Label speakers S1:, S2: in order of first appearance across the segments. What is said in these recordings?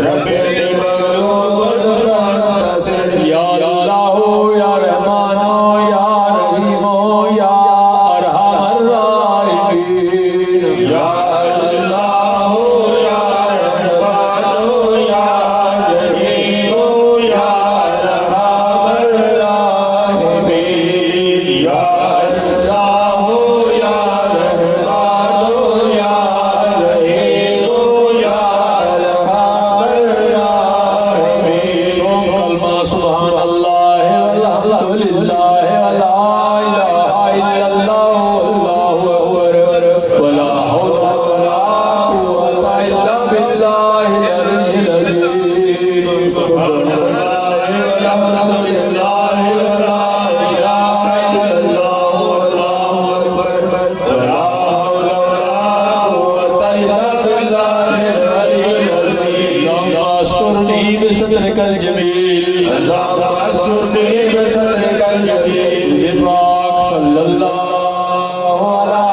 S1: रब्बे
S2: या अल्लाह या रहमान या रहीम या अरहमर राहिमीन
S1: या अल्लाह या रहमान या रहीम या अरहमर राहिमीन या अल्लाह या रहमान या रहीम या अरहमर राहिमीन।
S2: कलमा सुभान अल्लाह वल्हम्दुलिल्लाह वला इलाहा इल्लल्लाह वल्लाहु अकबर वला हौला वला कुव्वता इल्ला बिल्लाहिल अलिय्यिल अज़ीम।
S1: सुब्हानल्लाह वल्हम्दुलिल्लाह वला इलाहा इल्लल्लाह वल्लाहु अकबर वला हौला वला कुव्वता इल्ला बिल्लाहिल अलिय्यिल अज़ीम।
S2: अस्तुरनी बिसदरिकल जमील
S1: अल्लाहुम्मा अस्तुरनी बिसदरिकल जमील।
S2: पाक सल्लल्लाहु अला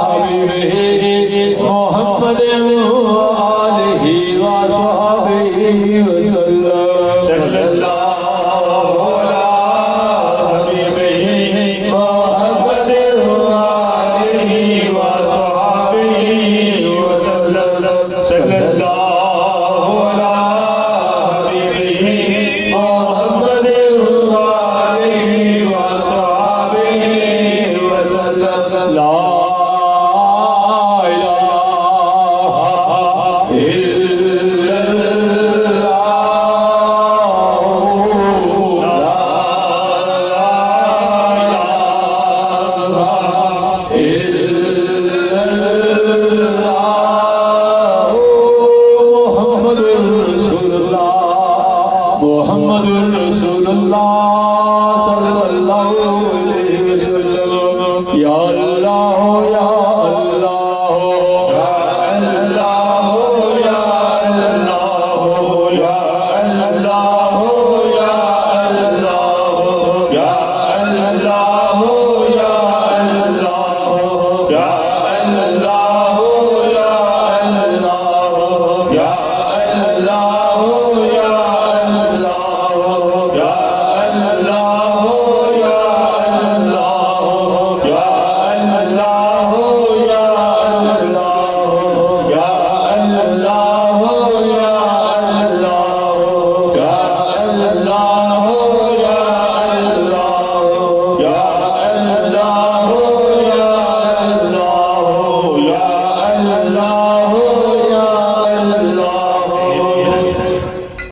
S2: हबीबिही मुहम्मदिन व आलिही व अस्हाबिही वसल्लम।
S1: सल्लल्लाहु अला हबीबिही मुहम्मदिन व आलिही व अस्हाबिही वसल्लम। सल्लल्लाहु अला हबीबिही मुहम्मदिन व आलिही व अस्हाबिही वसल्लम।
S2: ला इलाहा मुहम्मदुर रसूलुल्लाह सल्लल्लाहु